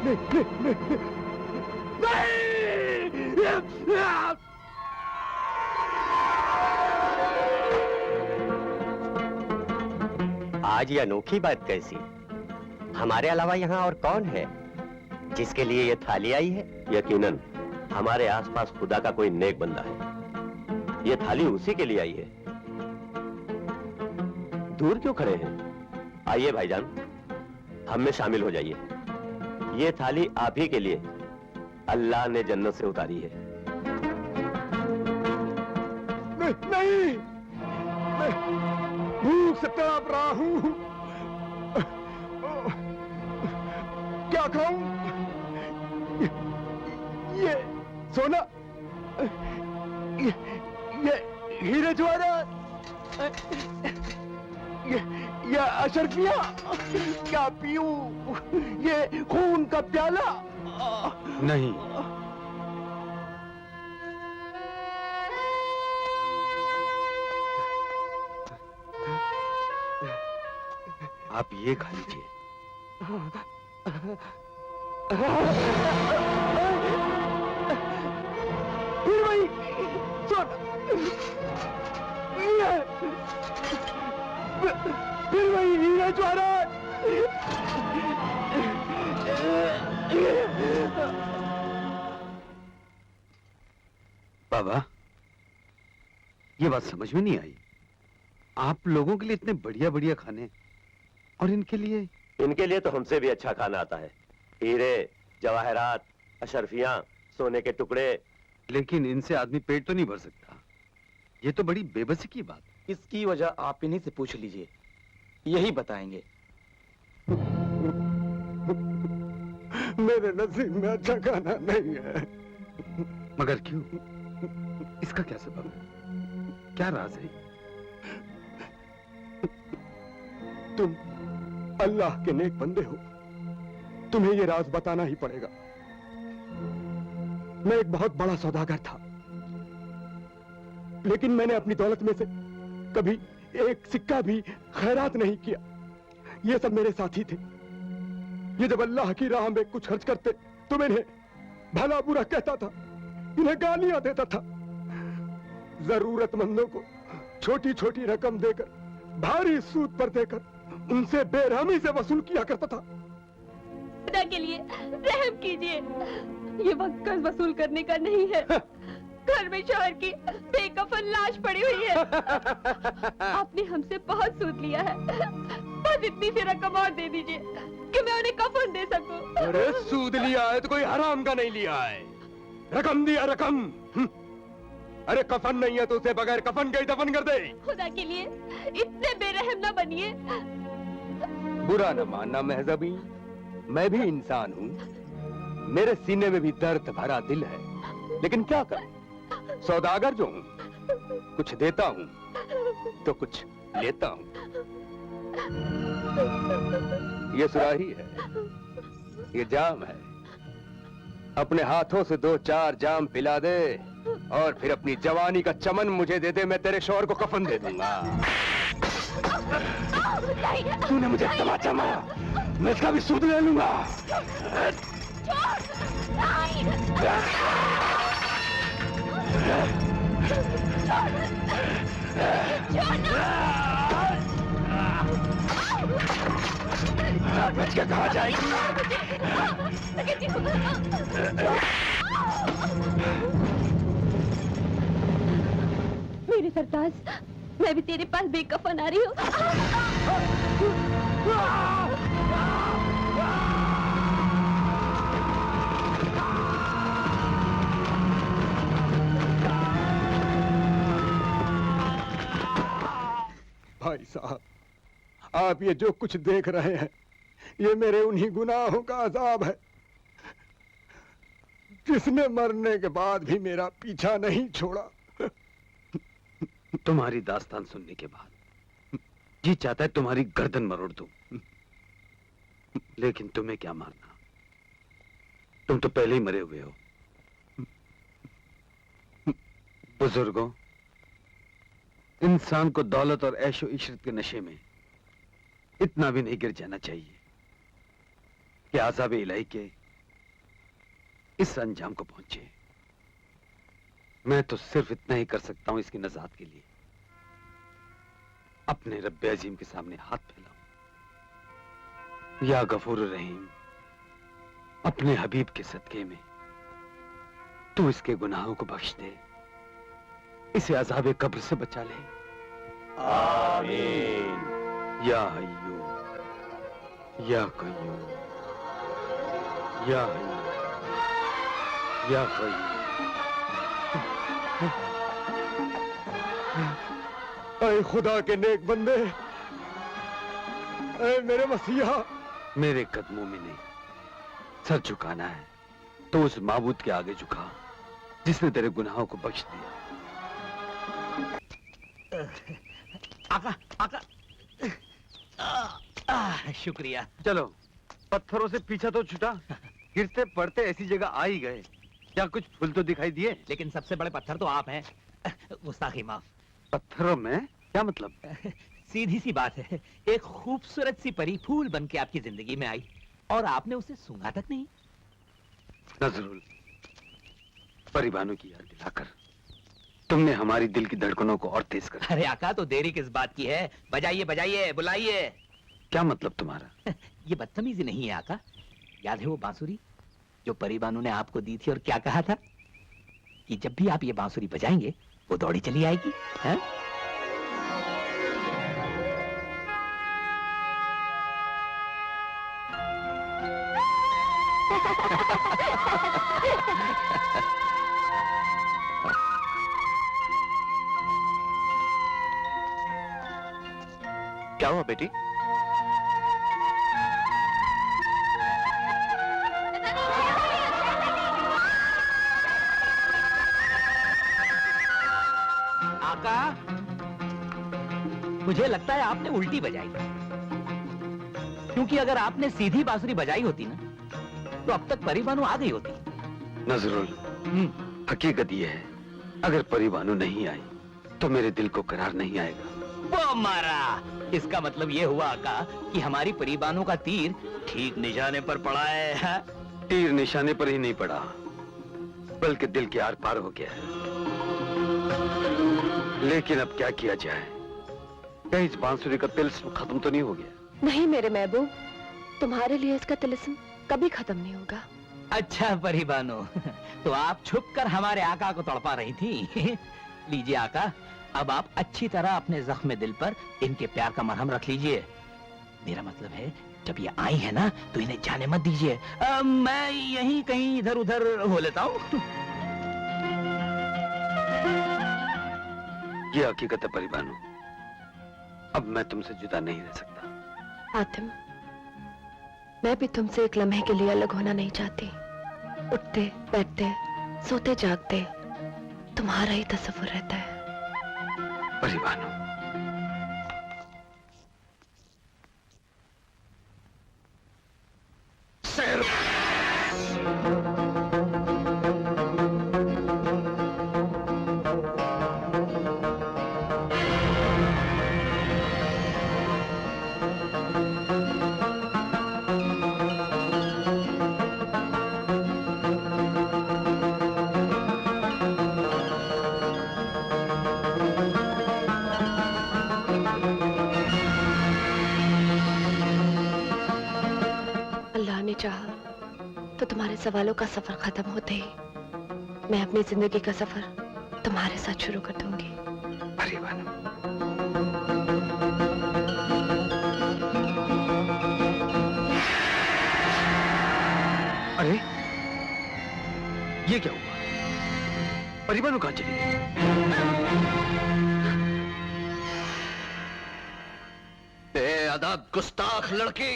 आज ये अनोखी बात कैसी? हमारे अलावा यहाँ और कौन है जिसके लिए ये थाली आई है? यकीनन हमारे आसपास खुदा का कोई नेक बंदा है। ये थाली उसी के लिए आई है। दूर क्यों खड़े हैं? आइए भाईजान, हम में शामिल हो जाइए। ये थाली आप ही के लिए अल्लाह ने जन्नत से उतारी है। नहीं, मैं भूख से तड़प रहा हूं। क्या खाऊं? ये सोना, ये हीरे जवाहरात, ये अशरफियां, क्या पीऊं? ये खून का प्याला? नहीं, आप ये खा लीजिए। फिर वही सोना, फिर वही हीरे जवाहरात। बाबा, ये बात समझ में नहीं आई। आप लोगों के लिए इतने बढ़िया बढ़िया खाने, और इनके लिए तो हमसे भी अच्छा खाना आता है। हीरे जवाहरात, अशरफियां, सोने के टुकड़े। लेकिन इनसे आदमी पेट तो नहीं भर सकता। ये तो बड़ी बेबसी की बात। इसकी वजह आप इन्हीं से पूछ लीजिए, यही बताएंगे। मेरे नसीब में अच्छा खाना नहीं है। मगर क्यों? इसका क्या सबब है? क्या राज है? तुम अल्लाह के नेक बंदे हो, तुम्हें ये राज बताना ही पड़ेगा। मैं एक बहुत बड़ा सौदागर था, लेकिन मैंने अपनी दौलत में से कभी एक सिक्का भी खैरात नहीं किया। ये सब मेरे साथी थे। ये जब अल्लाह की राह में कुछ खर्च करते तो मैं इन्हें भला बुरा कहता था, इन्हें गालियां देता था। जरूरतमंदों को छोटी छोटी रकम देकर, भारी सूद पर देकर उनसे बेरहमी से वसूल किया करता था। खुदा के लिए रहम कीजिए, ये वक्त कर्ज वसूल करने का नहीं है। घर में शौहर की बेकफन लाश पड़ी हुई है। आपने हमसे बहुत सूद लिया है, बस इतनी सी रकम और दे दीजिए कि मैं उन्हें कफन दे सकूं। अरे सूद लिया है तो कोई हराम का नहीं लिया है। रकम दिया, रकम। अरे कफन नहीं है तो उसे बगैर कफन के ही दफन कर दे। खुदा के लिए इतने बेरहम न बनिए। बुरा न मानना महजबी, मैं भी इंसान हूँ। मेरे सीने में भी दर्द भरा दिल है, लेकिन क्या करूं? सौदागर जो हूँ, कुछ देता हूँ तो कुछ लेता हूँ। ये सुराही है, ये जाम है। अपने हाथों से 2-4 जाम पिला दे और फिर अपनी जवानी का चमन मुझे दे दे, मैं तेरे शौहर को कफन दे दूंगा। तूने मुझे तमाचा मारा, मैं इसका भी सूद ले लूंगा। बच के कहाँ जाएगी? मेरे सरताज, मैं भी तेरे पास बेकफन आ रही हूँ। भाई साहब, आप ये जो कुछ देख रहे हैं, ये मेरे उन्हीं गुनाहों का अजाब है, जिसने मरने के बाद भी मेरा पीछा नहीं छोड़ा। तुम्हारी दास्तान सुनने के बाद जी चाहता है तुम्हारी गर्दन मरोड़ दूं, लेकिन तुम्हें क्या मारना, तुम तो पहले ही मरे हुए हो। बुजुर्गों, इंसान को दौलत और ऐशो इशरत के नशे में इतना भी नहीं गिर जाना चाहिए कि आज़ाब इलाही के इस अंजाम को पहुंचे। मैं तो सिर्फ इतना ही कर सकता हूं इसकी नजात के लिए, अपने रब्बे अजीम के सामने हाथ फैलाऊं। या गफूर रहीम, अपने हबीब के सदके में तू इसके गुनाहों को बख्श दे, इसे अज़ाबे कब्र से बचा ले। आमीन। या हय्यू या कय्यूम, या हय्यू या कय्यूम। ऐ खुदा के नेक बंदे, ऐ मेरे मसीहा। मेरे कदमों में नहीं, सर झुकाना है तो उस माबूद के आगे झुका जिसने तेरे गुनाहों को बख्श दिया। आका आका शुक्रिया। चलो, पत्थरों से पीछा तो छुटा, गिरते पड़ते ऐसी जगह आ ही गए। क्या कुछ फूल तो दिखाई दिए? लेकिन सबसे बड़े पत्थर तो आप हैं। गुस्ताखी माफ। पत्थरों में क्या मतलब? सीधी सी बात है, एक खूबसूरत सी परी फूल बन के आपकी जिंदगी में आई और आपने उसे सूंघा तक नहीं। नजरुल, परिबानों की याद दिलाकर तुमने हमारी दिल की धड़कनों को और तेज कर। अरे आका, तो देरी किस बात की है? बजाइए बजाइए, बुलाइए। क्या मतलब तुम्हारा? ये बदतमीजी नहीं है आका। याद है वो बांसुरी जो परिबानू ने आपको दी थी और क्या कहा था कि जब भी आप ये बांसुरी बजाएंगे वो दौड़ी चली आएगी, है? क्या हुआ बेटी? आका, मुझे लगता है आपने उल्टी बजाई, क्योंकि अगर आपने सीधी बांसुरी बजाई होती ना तो अब तक परिबानू आ गई होती। नजरुल, हकीकत ये है, अगर परिबानू नहीं आई तो मेरे दिल को करार नहीं आएगा। वो मारा, इसका मतलब ये हुआ आका कि हमारी परिबानों का तीर ठीक निशाने पर पड़ा है। तीर निशाने पर ही नहीं पड़ा, बल्कि दिल के आर पार हो गया है। लेकिन अब क्या किया जाए? कहीं इस बांसुरी का तिलिस्म खत्म तो नहीं हो गया? नहीं मेरे महबूब, तुम्हारे लिए इसका तिलिस्म कभी खत्म नहीं होगा। अच्छा परिबानो, तो आप छुपकर हमारे आका को तड़पा रही थी। लीजिए आका, अब आप अच्छी तरह अपने जख्म दिल पर इनके प्यार का मरहम रख लीजिए। मेरा मतलब है, जब ये आई है ना तो इन्हें जाने मत दीजिए। मैं यहीं कहीं इधर उधर हो लेता हूँ। ये हकीकत है परिबानू, अब मैं तुमसे जुदा नहीं रह सकता। आतिम, मैं भी तुमसे एक लम्हे के लिए अलग होना नहीं चाहती। उठते बैठते सोते जागते तुम्हारा ही तसव्वुर रहता है। परिबानू, अल्लाह ने चाहा तो तुम्हारे सवालों का सफर खत्म होते ही मैं अपनी जिंदगी का सफर तुम्हारे साथ शुरू कर दूंगी। परिबानू, अरे ये क्या हुआ? परिबानू कहां चली गई? बेअदब गुस्ताख लड़की!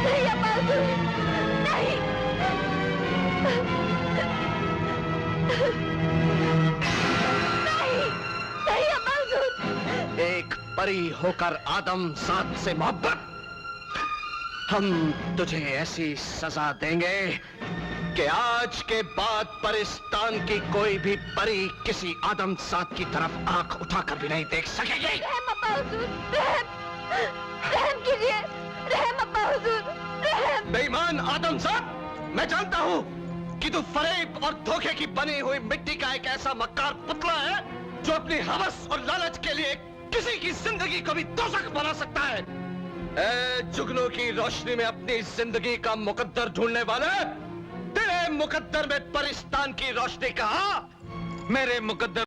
नहीं अब्बास, नहीं। नहीं अब्बास। एक परी होकर आदम जात से मोहब्बत, हम तुझे ऐसी सजा देंगे कि आज के बाद परिस्तान की कोई भी परी किसी आदम जात की तरफ आंख उठाकर भी नहीं देख सकेगी। रहम अब्बास, रहम कीजिए, रहम शैतान आदमजाद, मैं जानता हूं कि तू फरेब और धोखे की बनी हुई मिट्टी का एक ऐसा मक्कार पुतला है जो अपनी हवस और लालच के लिए किसी की जिंदगी को भी दोज़ख बना सकता है। ए जुगनू की रोशनी में अपनी जिंदगी का मुकद्दर ढूंढने वाले, तेरे मुकद्दर में परिस्तान की रोशनी कहां? मेरे मुकद्दर